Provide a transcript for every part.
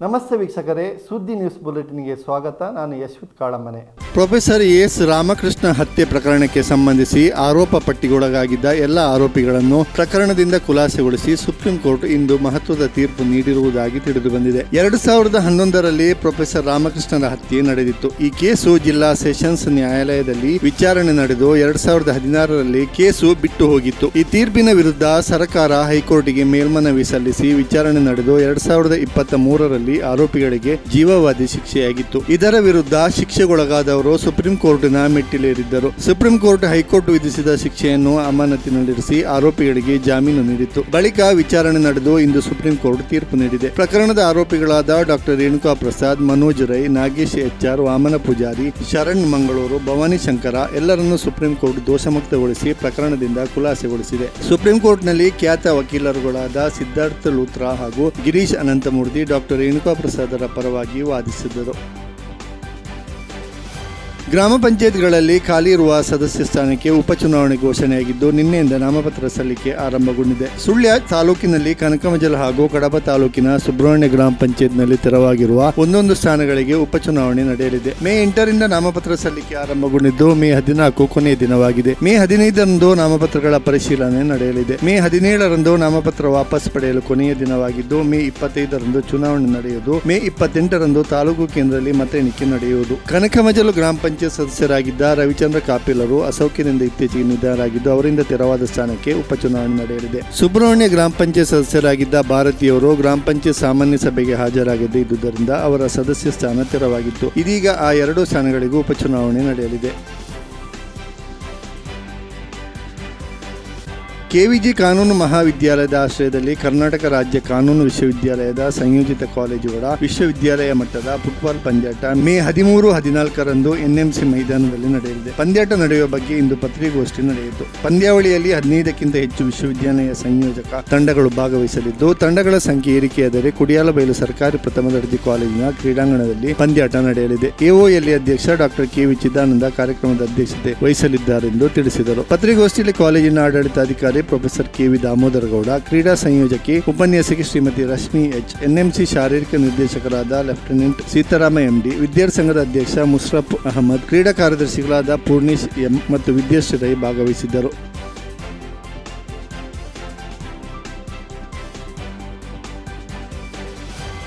ನಮಸ್ತೆ ವೀಕ್ಷಕರೇ, ಸುದ್ದಿ ನ್ಯೂಸ್ ಬುಲೆಟಿನ್ಗೆ ಸ್ವಾಗತ. ನಾನು ಯಶ್ವಿತ್ ಕಾಳಮ್ಮನೆ. ಪ್ರೊಫೆಸರ್ ಎಸ್ ರಾಮಕೃಷ್ಣ ಹತ್ಯೆ ಪ್ರಕರಣಕ್ಕೆ ಸಂಬಂಧಿಸಿ ಆರೋಪ ಪಟ್ಟಿಗೊಳಗಾಗಿದ್ದ ಎಲ್ಲ ಆರೋಪಿಗಳನ್ನು ಪ್ರಕರಣದಿಂದ ಖುಲಾಸೆಗೊಳಿಸಿ ಸುಪ್ರೀಂ ಕೋರ್ಟ್ ಇಂದು ಮಹತ್ವದ ತೀರ್ಪು ನೀಡಿರುವುದಾಗಿ ತಿಳಿದುಬಂದಿದೆ. 2011ರಲ್ಲಿ ಪ್ರೊಫೆಸರ್ ರಾಮಕೃಷ್ಣರ ಹತ್ಯೆ ನಡೆದಿತ್ತು. ಈ ಕೇಸು ಜಿಲ್ಲಾ ಸೆಷನ್ಸ್ ನ್ಯಾಯಾಲಯದಲ್ಲಿ ವಿಚಾರಣೆ ನಡೆದು 2016ರಲ್ಲಿ ಕೇಸು ಬಿಟ್ಟು ಹೋಗಿತ್ತು. ಈ ತೀರ್ಪಿನ ವಿರುದ್ಧ ಸರ್ಕಾರ ಹೈಕೋರ್ಟ್ಗೆ ಮೇಲ್ಮನವಿ ಸಲ್ಲಿಸಿ ವಿಚಾರಣೆ ನಡೆದು 2023ರಲ್ಲಿ ಆರೋಪಿಗಳಿಗೆ ಜೀವಾವಧಿ ಶಿಕ್ಷೆಯಾಗಿತ್ತು. ಇದರ ವಿರುದ್ಧ ಶಿಕ್ಷೆಗೊಳಗಾದವರು ಸುಪ್ರೀಂ ಕೋರ್ಟಿನ ಮೆಟ್ಟಿಲೇರಿದ್ದರು. ಸುಪ್ರೀಂ ಕೋರ್ಟ್ ಹೈಕೋರ್ಟ್ ವಿಧಿಸಿದ ಶಿಕ್ಷೆಯನ್ನು ಅಮಾನತಿನಲ್ಲಿರಿಸಿ ಆರೋಪಿಗಳಿಗೆ ಜಾಮೀನು ನೀಡಿತ್ತು. ಬಳಿಕ ವಿಚಾರಣೆ ನಡೆದು ಇಂದು ಸುಪ್ರೀಂ ಕೋರ್ಟ್ ತೀರ್ಪು ನೀಡಿದೆ. ಪ್ರಕರಣದ ಆರೋಪಿಗಳಾದ ಡಾಕ್ಟರ್ ರೇಣುಕಾ ಪ್ರಸಾದ್, ಮನೋಜ್ ರೈ, ನಾಗೇಶ್ HR, ವಾಮನ ಪೂಜಾರಿ, ಶರಣ್ ಮಂಗಳೂರು, ಭವಾನಿ ಶಂಕರ ಎಲ್ಲರನ್ನೂ ಸುಪ್ರೀಂ ಕೋರ್ಟ್ ದೋಷಮುಕ್ತಗೊಳಿಸಿ ಪ್ರಕರಣದಿಂದ ಖುಲಾಸೆಗೊಳಿಸಿದೆ. ಸುಪ್ರೀಂ ಕೋರ್ಟ್ನಲ್ಲಿ ಖ್ಯಾತ ವಕೀಲರುಗಳಾದ ಸಿದ್ಧಾರ್ಥ ಲೂಥ್ರಾ ಹಾಗೂ ಗಿರೀಶ್ ಅನಂತಮೂರ್ತಿ ಡಾಕ್ಟರ್ ರೇಣುಕಾ ಪ್ರಸಾದರ ಪರವಾಗಿ ವಾದಿಸಿದರು. ಗ್ರಾಮ ಪಂಚಾಯತ್ಗಳಲ್ಲಿ ಖಾಲಿ ಇರುವ ಸದಸ್ಯ ಸ್ಥಾನಕ್ಕೆ ಉಪಚುನಾವಣೆ ಘೋಷಣೆಯಾಗಿದ್ದು ನಿನ್ನೆಯಿಂದ ನಾಮಪತ್ರ ಸಲ್ಲಿಕೆ ಆರಂಭಗೊಂಡಿದೆ. ಸುಳ್ಯ ತಾಲೂಕಿನಲ್ಲಿ ಕನಕಮಜಲ ಹಾಗೂ ಕಡಬ ತಾಲೂಕಿನ ಸುಬ್ರಹ್ಮಣ್ಯ ಗ್ರಾಮ ಪಂಚಾಯತ್ನಲ್ಲಿ ತೆರವಾಗಿರುವ ಒಂದೊಂದು ಸ್ಥಾನಗಳಿಗೆ ಉಪಚುನಾವಣೆ ನಡೆಯಲಿದೆ. ಮೇ 8ರಿಂದ ನಾಮಪತ್ರ ಸಲ್ಲಿಕೆ ಆರಂಭಗೊಂಡಿದ್ದು ಮೇ 14 ಕೊನೆಯ ದಿನವಾಗಿದೆ. ಮೇ 15ರಂದು ನಾಮಪತ್ರಗಳ ಪರಿಶೀಲನೆ ನಡೆಯಲಿದೆ. ಮೇ 17ರಂದು ನಾಮಪತ್ರ ವಾಪಸ್ ಪಡೆಯಲು ಕೊನೆಯ ದಿನವಾಗಿದ್ದು ಮೇ 25ರಂದು ಚುನಾವಣೆ ನಡೆಯುವುದು. ಮೇ 28ರಂದು ತಾಲೂಕು ಕೇಂದ್ರದಲ್ಲಿ ಮತ ಎಣಿಕೆ ನಡೆಯುವುದು. ಕನಕಮಜಲು ಗ್ರಾಮ ಪಂಚಾಯತ್ ಸದಸ್ಯರಾಗಿದ್ದ ರವಿಚಂದ್ರ ಕಾಪಿಲರು ಅಸೌಖ್ಯದಿಂದ ಇತ್ತೀಚೆಗೆ ನಿಧನರಾಗಿದ್ದು ಅವರಿಂದ ತೆರವಾದ ಸ್ಥಾನಕ್ಕೆ ಉಪಚುನಾವಣೆ ನಡೆಯಲಿದೆ. ಸುಬ್ರಹ್ಮಣ್ಯ ಗ್ರಾಮ ಪಂಚಾಯತ್ ಸದಸ್ಯರಾಗಿದ್ದ ಭಾರತೀಯವರು ಗ್ರಾಮ ಪಂಚಾಯತ್ ಸಾಮಾನ್ಯ ಸಭೆಗೆ ಹಾಜರಾಗದೇ ಇದ್ದುದರಿಂದ ಅವರ ಸದಸ್ಯ ಸ್ಥಾನ ತೆರವಾಗಿತ್ತು. ಇದೀಗ ಆ 2 ಸ್ಥಾನಗಳಿಗೂ ಉಪಚುನಾವಣೆ ನಡೆಯಲಿದೆ. KVG ಕಾನೂನು ಮಹಾವಿದ್ಯಾಲಯದ ಆಶ್ರಯದಲ್ಲಿ ಕರ್ನಾಟಕ ರಾಜ್ಯ ಕಾನೂನು ವಿಶ್ವವಿದ್ಯಾಲಯದ ಸಂಯೋಜಿತ ಕಾಲೇಜುಗಳ ವಿಶ್ವವಿದ್ಯಾಲಯ ಮಟ್ಟದ ಫುಟ್ಬಾಲ್ ಪಂದ್ಯಾಟ ಮೇ 13-14ರಂದು NMC ಮೈದಾನದಲ್ಲಿ ನಡೆಯಲಿದೆ. ಪಂದ್ಯಾಟ ನಡೆಯುವ ಬಗ್ಗೆ ಇಂದು ಪತ್ರಿಕಾಗೋಷ್ಠಿ ನಡೆಯಿತು. ಪಂದ್ಯಾವಳಿಯಲ್ಲಿ 15ಕ್ಕಿಂತ ಹೆಚ್ಚು ವಿಶ್ವವಿದ್ಯಾಲಯ ಸಂಯೋಜಕ ತಂಡಗಳು ಭಾಗವಹಿಸಲಿದ್ದು ತಂಡಗಳ ಸಂಖ್ಯೆ ಏರಿಕೆಯಾದರೆ ಕುಡಿಯಾಲಬೈಲು ಸರ್ಕಾರಿ ಪ್ರಥಮ ದರ್ಜೆ ಕಾಲೇಜಿನ ಕ್ರೀಡಾಂಗಣದಲ್ಲಿ ಪಂದ್ಯಾಟ ನಡೆಯಲಿದೆ. AOLA ಅಧ್ಯಕ್ಷ ಡಾಕ್ಟರ್ KV ಚಿದಾನಂದ ಕಾರ್ಯಕ್ರಮದ ಅಧ್ಯಕ್ಷತೆ ವಹಿಸಲಿದ್ದಾರೆಂದು ತಿಳಿಸಿದರು. ಪತ್ರಿಕಾಗೋಷ್ಠಿಯಲ್ಲಿ ಕಾಲೇಜಿನ ಆಡಳಿತಾಧಿಕಾರಿ ಪ್ರೊಫೆಸರ್ KV ದಾಮೋದರಗೌಡ, ಕ್ರೀಡಾ ಸಂಯೋಜಕಿ ಉಪನ್ಯಾಸಕಿ ಶ್ರೀಮತಿ ರಶ್ಮಿ H, NMC ಶಾರೀರಿಕ ನಿರ್ದೇಶಕರಾದ ಲೆಫ್ಟಿನೆಂಟ್ ಸೀತಾರಾಮ MD, ವಿದ್ಯಾರ್ಥಿ ಸಂಘದ ಅಧ್ಯಕ್ಷ ಮುಷ್ರಫ್ ಅಹಮದ್, ಕ್ರೀಡಾ ಕಾರ್ಯದರ್ಶಿಗಳಾದ ಪೂರ್ಣಿಶ್ M ಮತ್ತು ವಿದ್ಯಾಶ್ರೀ ರೈ ಭಾಗವಹಿಸಿದ್ದರು.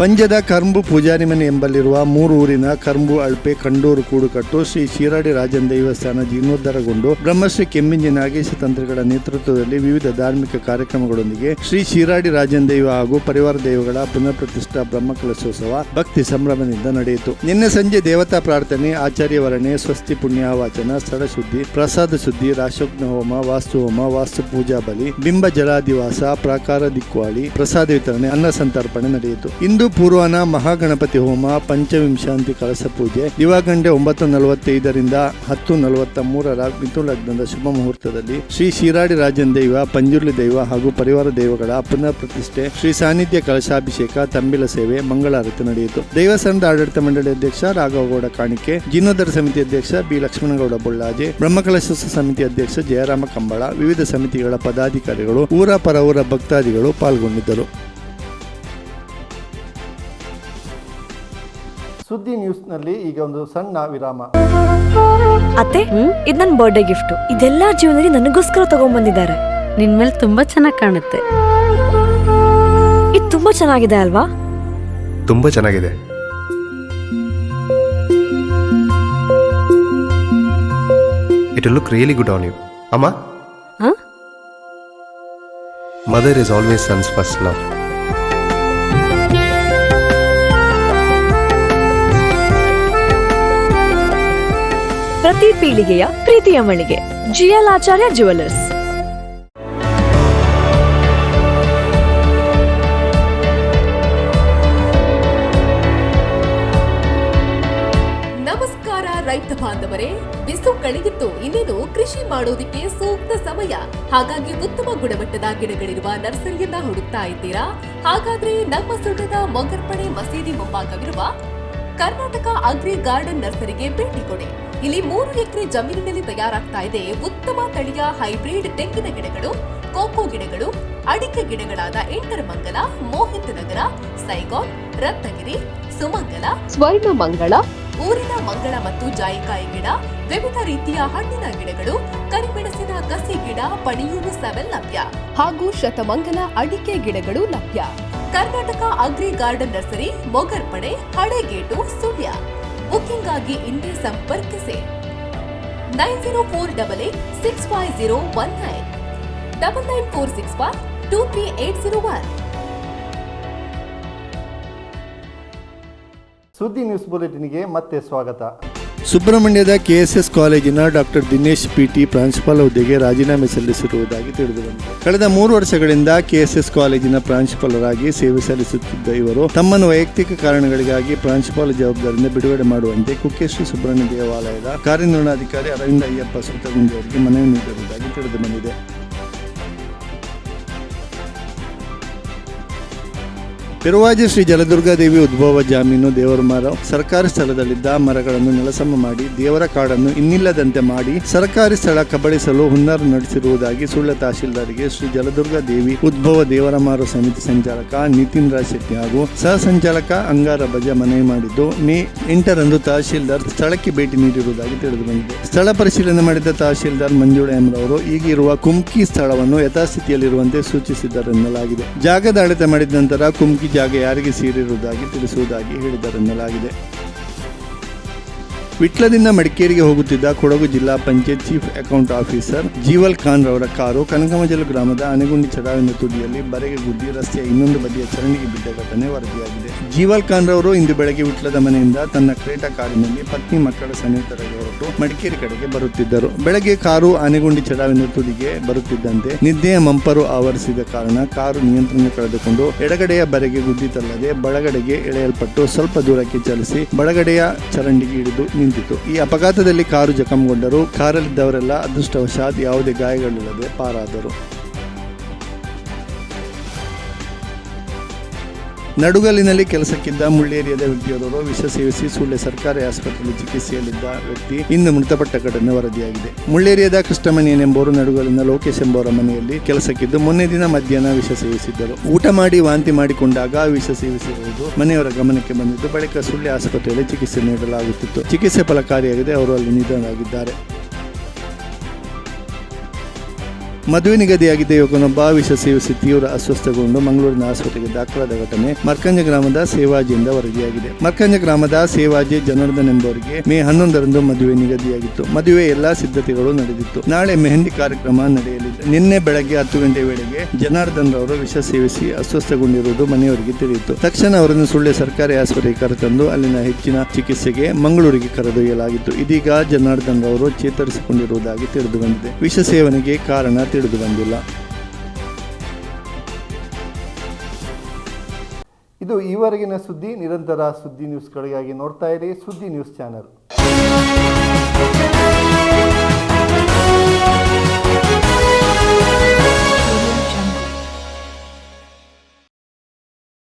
ಪಂಜದ ಕರ್ಂಬು ಪೂಜಾರಿ ಮನೆ ಎಂಬಲ್ಲಿರುವ 3 ಊರಿನ ಕರ್ಂಬು, ಅಳ್ಪೆ, ಕಂಡೂರು, ಕೂಡುಕಟ್ಟು ಶ್ರೀ ಶಿರಾಡಿ ರಾಜನ್ ದೇವಸ್ಥಾನ ಜೀರ್ಣೋದ್ಧಾರಗೊಂಡು ಬ್ರಹ್ಮಶ್ರೀ ಕೆಮ್ಮಿಂಜಿ ನಾಗೇಶ ತಂತ್ರಿಗಳ ನೇತೃತ್ವದಲ್ಲಿ ವಿವಿಧ ಧಾರ್ಮಿಕ ಕಾರ್ಯಕ್ರಮಗಳೊಂದಿಗೆ ಶ್ರೀ ಶಿರಾಡಿ ರಾಜನ್ ದೈವ ಹಾಗೂ ಪರಿವಾರ ದೈವಗಳ ಪುನಃ ಪ್ರತಿಷ್ಠಾ ಬ್ರಹ್ಮಕಲಶೋತ್ಸವ ಭಕ್ತಿ ಸಂಭ್ರಮದಿಂದ ನಡೆಯಿತು. ನಿನ್ನೆ ಸಂಜೆ ದೇವತಾ ಪ್ರಾರ್ಥನೆ, ಆಚಾರ್ಯ ವರ್ಣೆ, ಸ್ವಸ್ತಿ ಪುಣ್ಯ ವಾಚನ, ಸ್ಥಳ ಶುದ್ಧಿ, ಪ್ರಸಾದ ಶುದ್ಧಿ, ರಾಶೋಗ್ನ ಹೋಮ, ವಾಸ್ತು ಹೋಮ, ವಾಸ್ತು ಪೂಜಾ ಬಲಿ, ಬಿಂಬ ಜಲಾದಿವಾಸ, ಪ್ರಾಕಾರ ದಿಕ್ವಾಳಿ, ಪ್ರಸಾದ ವಿತರಣೆ, ಅನ್ನ ಸಂತರ್ಪಣೆ ನಡೆಯಿತು. ಇಂದು ಪೂರ್ವಾನ ಮಹಾಗಣಪತಿ ಹೋಮ, ಪಂಚವಿಂಶಾಂತಿ ಕಳಸ ಪೂಜೆ, ದಿವಾಗಂಡೆ 9:45ರಿಂದ 10:43ರ ಮಿಥುಲಗ್ನದ ಶುಭ ಮುಹೂರ್ತದಲ್ಲಿ ಶ್ರೀ ಶಿರಾಡಿ ರಾಜನ್ ದೈವ, ಪಂಜುರ್ಲಿ ದೈವ ಹಾಗೂ ಪರಿವಾರ ದೈವಗಳ ಪುನಃ ಪ್ರತಿಷ್ಠೆ, ಶ್ರೀ ಸಾನ್ನಿಧ್ಯ ಕಳಶಾಭಿಷೇಕ, ತಂಬಿಲ ಸೇವೆ, ಮಂಗಳಾರತಿ ನಡೆಯಿತು. ದೇವಸ್ಥಾನದ ಆಡಳಿತ ಮಂಡಳಿ ಅಧ್ಯಕ್ಷ ರಾಘವಗೌಡ ಕಾಣಿಕೆ, ಜೀರ್ಣೋದ್ಧಾರ ಸಮಿತಿ ಅಧ್ಯಕ್ಷ B ಲಕ್ಷ್ಮಣಗೌಡ ಬೊಳ್ಳಾಜೆ, ಬ್ರಹ್ಮಕಲಶೋತ್ಸವ ಸಮಿತಿ ಅಧ್ಯಕ್ಷ ಜಯರಾಮ ಕಂಬಳ, ವಿವಿಧ ಸಮಿತಿಗಳ ಪದಾಧಿಕಾರಿಗಳು, ಊರ ಪರವೂರ ಭಕ್ತಾದಿಗಳು ಪಾಲ್ಗೊಂಡಿದ್ದರು. ಸುದ್ದಿ ನ್ಯೂಸ್ನಲ್ಲಿ ಈಗ ಒಂದು ಸಣ್ಣ ವಿರಾಮ. ಅತ್ತೆ, ಇದು ನನ್ನ ಬರ್ಡೇ ಗಿಫ್ಟ್. ಇದೆಲ್ಲ ಜೀವನದಲ್ಲಿ ನನಗೋಸ್ಕರ ತಗೊಂಡ್ಬಂದಿದ್ದಾರೆ. ನಿನ್ ಮೇಲೆ ತುಂಬಾ ಚೆನ್ನಾಗಿ ಕಾಣುತ್ತೆ. ಇದು ತುಂಬಾ ಚೆನ್ನಾಗಿದೆ ಅಲ್ವಾ? ತುಂಬಾ ಚೆನ್ನಾಗಿದೆ. It will look really good on you. Amma? Huh? Mother is always son's first love. ಪ್ರತಿ ಪೀಳಿಗೆಯ ಪ್ರೀತಿಯ ಮಳಿಗೆ GL ಆಚಾರ್ಯ ಜ್ಯುವೆಲರ್ಸ್. ನಮಸ್ಕಾರ ರೈತ ಬಾಂಧವರೇ, ಬಿಸು ಕಳೆಗಿತ್ತು. ಇನ್ನೇನು ಕೃಷಿ ಮಾಡೋದಕ್ಕೆ ಸೂಕ್ತ ಸಮಯ. ಹಾಗಾಗಿ ಉತ್ತಮ ಗುಣಮಟ್ಟದ ಗಿಡಗಳಿರುವ ನರ್ಸರಿಯನ್ನ ಹುಡುಕ್ತಾ ಇದ್ದೀರಾ? ಹಾಗಾದ್ರೆ ನಮ್ಮ ಸುಳ್ಳದ ಮೊಗರ್ಪಣೆ ಮಸೀದಿ ಮುಂಭಾಗವಿರುವ ಕರ್ನಾಟಕ ಅಗ್ರಿ ಗಾರ್ಡನ್ ನರ್ಸರಿಗೆ ಭೇಟಿ ಕೊಡಿ. ಇಲ್ಲಿ 3 ಎಕರೆ ಜಮೀನಿನಲ್ಲಿ ತಯಾರಾಗ್ತಾ ಇದೆ ಉತ್ತಮ ತಳಿಯ ಹೈಬ್ರಿಡ್ ತೆಂಗಿನ ಗಿಡಗಳು, ಕೋಕೋ ಗಿಡಗಳು, ಅಡಿಕೆ ಗಿಡಗಳಾದ ಇಂಟರ್ಮಂಗಲ, ಮೋಹಿತ್ ನಗರ, ಸೈಗಾನ್, ರತ್ನಗಿರಿ, ಸುಮಂಗಲ, ಸ್ವರ್ಣಮಂಗಳ, ಊರಿನ ಮಂಗಳ ಮತ್ತು ಜಾಯಿಕಾಯಿ ಗಿಡ, ವಿವಿಧ ರೀತಿಯ ಹಣ್ಣಿನ ಗಿಡಗಳು, ಕರಿಮೆಣಸಿನ ಕಸಿ ಗಿಡ, ಪಣಿಯೂರು 7 ಲಭ್ಯ ಹಾಗೂ ಶತಮಂಗಲ ಅಡಿಕೆ ಗಿಡಗಳು ಲಭ್ಯ. Karnataka agri garden nursery, Mogarpane, Halegate, Sullia. Booking ಆಗಿ ಇಂದೇ ಸಂಪರ್ಕಿಸಿ 9048865019 9946123801. ಸುದ್ದಿ ನ್ಯೂಸ್ ಬುಲೆಟಿನ್ಗೆ ಮತ್ತೆ ಸ್ವಾಗತ. ಸುಬ್ರಹ್ಮಣ್ಯದ ಕೆಎಸ್ಎಸ್ ಕಾಲೇಜಿನ ಡಾಕ್ಟರ್ ದಿನೇಶ್ ಪಿಟಿ ಪ್ರಾಂಶುಪಾಲ ಹುದ್ದೆಗೆ ರಾಜೀನಾಮೆ ಸಲ್ಲಿಸಿರುವುದಾಗಿ ತಿಳಿದುಬಂದಿದೆ. ಕಳೆದ 3 ವರ್ಷಗಳಿಂದ ಕೆಎಸ್ಎಸ್ ಕಾಲೇಜಿನ ಪ್ರಾಂಶುಪಾಲರಾಗಿ ಸೇವೆ ಸಲ್ಲಿಸುತ್ತಿದ್ದ ಇವರು ತಮ್ಮನ್ನು ವೈಯಕ್ತಿಕ ಕಾರಣಗಳಿಗಾಗಿ ಪ್ರಾಂಶುಪಾಲ ಜವಾಬ್ದಾರಿಯಿಂದ ಬಿಡುಗಡೆ ಮಾಡುವಂತೆ ಕುಕ್ಕೆ ಶ್ರೀ ಸುಬ್ರಹ್ಮಣ್ಯ ದೇವಾಲಯದ ಕಾರ್ಯನಿರ್ವಹಣಾಧಿಕಾರಿ ಅರವಿಂದ ಅಯ್ಯಪ್ಪ ಸುತ್ತಗುಂದಿ ಅವರಿಗೆ ಮನವಿ ನೀಡಿರುವುದಾಗಿ ತಿಳಿದುಬಂದಿದೆ. ಪೆರುವಾಜಿ ಶ್ರೀ ಜಲದುರ್ಗಾದೇವಿ ಉದ್ಭವ ಜಾಮೀನು ದೇವರಮರ ಸರ್ಕಾರಿ ಸ್ಥಳದಲ್ಲಿದ್ದ ಮರಗಳನ್ನು ನೆಲಸಮ ಮಾಡಿ ದೇವರ ಕಾಡನ್ನು ಇನ್ನಿಲ್ಲದಂತೆ ಮಾಡಿ ಸರ್ಕಾರಿ ಸ್ಥಳ ಕಬಳಿಸಲು ಹುನ್ನಾರ ನಡೆಸಿರುವುದಾಗಿ ಸುಳ್ಯ ತಹಶೀಲ್ದಾರ್ಗೆ ಶ್ರೀ ಜಲದುರ್ಗಾದೇವಿ ಉದ್ಭವ ದೇವರಮಾರು ಸಮಿತಿ ಸಂಚಾಲಕ ನಿತಿನ್ ರಾಜ್ ಶೆಟ್ಟಿ ಹಾಗೂ ಸಹ ಸಂಚಾಲಕ ಅಂಗಾರ ಬಜ ಮನವಿ ಮಾಡಿದ್ದು ಮೇ 8ರಂದು ತಹಶೀಲ್ದಾರ್ ಸ್ಥಳಕ್ಕೆ ಭೇಟಿ ನೀಡಿರುವುದಾಗಿ ತಿಳಿದುಬಂದಿದೆ. ಸ್ಥಳ ಪರಿಶೀಲನೆ ಮಾಡಿದ ತಹಶೀಲ್ದಾರ್ ಮಂಜುಳಾ ಎಂಬುವರು ಈಗಿರುವ ಕುಮ್ಕಿ ಸ್ಥಳವನ್ನು ಯಥಾಸ್ಥಿತಿಯಲ್ಲಿರುವಂತೆ ಸೂಚಿಸಿದರೆನ್ನಲಾಗಿದೆ. ಜಾಗದ ಅಳತೆ ಮಾಡಿದ ನಂತರ ಕುಮ್ಕಿ ಜಾಗ ಯಾರಿಗೆ ಸೇರಿರುವುದಾಗಿ ತಿಳಿಸುವುದಾಗಿ ಹೇಳಿದರೆನ್ನಲಾಗಿದೆ. ವಿಟ್ಲದಿಂದ ಮಡಿಕೇರಿಗೆ ಹೋಗುತ್ತಿದ್ದ ಕೊಡಗು ಜಿಲ್ಲಾ panchayat chief account officer Jeeval Khan ರವರ ಕಾರು ಕನಕಮಜಲು ಗ್ರಾಮದ ಆನೆಗುಂಡಿ ಚಡಾವಿನ ತುದಿಯಲ್ಲಿ ಬರೆಗೆ ಗುದ್ದಿ ರಸ್ತೆಯ ಇನ್ನೊಂದು ಬದಿಯ ಚರಂಡಿಗೆ ಬಿದ್ದ ಘಟನೆ ವರದಿಯಾಗಿದೆ. ಜೀವಲ್ ಖಾನ್ ರವರು ಇಂದು ಬೆಳಗ್ಗೆ ವಿಟ್ಲದ ಮನೆಯಿಂದ ತನ್ನ ಕ್ರೇಟಾ ಕಾರಿನಲ್ಲಿ ಪತ್ನಿ ಮಕ್ಕಳ ಸಮೇತರಾಗಿ ಹೊರಟು ಮಡಿಕೇರಿ ಕಡೆಗೆ ಬರುತ್ತಿದ್ದರು. ಬೆಳಗ್ಗೆ ಕಾರು ಆನೆಗುಂಡಿ ಚಡಾವಿನ ತುದಿಗೆ ಬರುತ್ತಿದ್ದಂತೆ ನಿದ್ದೆಯ ಮಂಪರು ಆವರಿಸಿದ ಕಾರಣ ಕಾರು ನಿಯಂತ್ರಣ ಕಳೆದುಕೊಂಡು ಎಡಗಡೆಯ ಬರೆಗೆ ಗುದ್ದಿತಲ್ಲದೆ ಬಲಗಡೆಗೆ ಎಳೆಯಲ್ಪಟ್ಟು ಸ್ವಲ್ಪ ದೂರಕ್ಕೆ ಚಲಿಸಿ ಬಲಗಡೆಯ ಚರಂಡಿಗೆ ಇಳಿದು ನಿಂತಿತು. ಈ ಅಪಘಾತದಲ್ಲಿ ಕಾರು ಜಖಂಗೊಂಡರು. ಕಾರಲ್ಲಿದ್ದವರೆಲ್ಲ ಅದೃಷ್ಟವಶಾತ್ ಯಾವುದೇ ಗಾಯಗಳಿಲ್ಲದೆ ಪಾರಾದರು. ನಡುಗಲ್ಲಿನಲ್ಲಿ ಕೆಲಸಕ್ಕಿದ್ದ ಮುಳ್ಳೇರಿಯಾದ ವ್ಯಕ್ತಿಯೋರ್ವರು ವಿಷ ಸೇವಿಸಿ ಸುಳ್ಯ ಸರ್ಕಾರಿ ಆಸ್ಪತ್ರೆಯಲ್ಲಿ ಚಿಕಿತ್ಸೆಯಲ್ಲಿದ್ದ ವ್ಯಕ್ತಿ ಇಂದು ಮೃತಪಟ್ಟ ಘಟನೆ ವರದಿಯಾಗಿದೆ. ಮುಳ್ಳೇರಿಯಾದ ಕೃಷ್ಣಮಣಿಯನ್ ಎಂಬುವರು ನಡುಗಲ್ಲಿನ ಲೋಕೇಶ್ ಎಂಬುವರ ಮನೆಯಲ್ಲಿ ಕೆಲಸಕ್ಕಿದ್ದು ಮೊನ್ನೆ ದಿನ ಮಧ್ಯಾಹ್ನ ವಿಷ ಸೇವಿಸಿದ್ದರು. ಊಟ ಮಾಡಿ ವಾಂತಿ ಮಾಡಿಕೊಂಡಾಗ ವಿಷ ಸೇವಿಸಿರುವುದು ಮನೆಯವರ ಗಮನಕ್ಕೆ ಬಂದಿದ್ದು ಬಳಿಕ ಸುಳ್ಯ ಆಸ್ಪತ್ರೆಯಲ್ಲಿ ಚಿಕಿತ್ಸೆ ನೀಡಲಾಗುತ್ತಿತ್ತು. ಚಿಕಿತ್ಸೆ ಫಲಕಾರಿಯಾಗಿದೆ. ಅವರು ಅಲ್ಲಿ ನಿಧನರಾಗಿದ್ದಾರೆ. ಮದುವೆ ನಿಗದಿಯಾಗಿದ್ದ ಯುವಕನೊಬ್ಬ ವಿಷ ಸೇವಿಸಿ ತೀವ್ರ ಅಸ್ವಸ್ಥಗೊಂಡು ಮಂಗಳೂರಿನ ಆಸ್ಪತ್ರೆಗೆ ದಾಖಲಾದ ಘಟನೆ ಮರ್ಕಂಜ ಗ್ರಾಮದ ಸೇವಾಜಿಯಿಂದ ವರದಿಯಾಗಿದೆ. ಮರ್ಕಂಜ ಗ್ರಾಮದ ಸೇವಾಜಿ ಜನಾರ್ದನ್ ಎಂಬುವರಿಗೆ ಮೇ 11ರಂದು ಮದುವೆ ನಿಗದಿಯಾಗಿತ್ತು. ಮದುವೆ ಎಲ್ಲಾ ಸಿದ್ಧತೆಗಳು ನಡೆದಿತ್ತು. ನಾಳೆ ಮೆಹಂದಿ ಕಾರ್ಯಕ್ರಮ ನಡೆಯಲಿದೆ. ನಿನ್ನೆ ಬೆಳಗ್ಗೆ 10 ಗಂಟೆ ವೇಳೆಗೆ ಜನಾರ್ದನ್ ರವರು ವಿಷ ಸೇವಿಸಿ ಅಸ್ವಸ್ಥಗೊಂಡಿರುವುದು ಮನೆಯವರಿಗೆ ತಿಳಿಯಿತು. ತಕ್ಷಣ ಅವರನ್ನು ಸುಳ್ಯ ಸರ್ಕಾರಿ ಆಸ್ಪತ್ರೆಗೆ ಕರೆತಂದು ಅಲ್ಲಿನ ಹೆಚ್ಚಿನ ಚಿಕಿತ್ಸೆಗೆ ಮಂಗಳೂರಿಗೆ ಕರೆದೊಯ್ಯಲಾಗಿತ್ತು. ಇದೀಗ ಜನಾರ್ದನ್ ರವರು ಚೇತರಿಸಿಕೊಂಡಿರುವುದಾಗಿ ತಿಳಿದುಬಂದಿದೆ. ವಿಷ ಸೇವನೆಗೆ ಕಾರಣ ತಿಳಿದು ಬಂದಿಲ್ಲ. ಇದು ಈವರೆಗಿನ ಸುದ್ದಿ. ನಿರಂತರ ಸುದ್ದಿ ನ್ಯೂಸ್ಗಳಿಗಾಗಿ ನೋಡ್ತಾ ಇರಿ ಸುದ್ದಿ ನ್ಯೂಸ್ ಚಾನೆಲ್.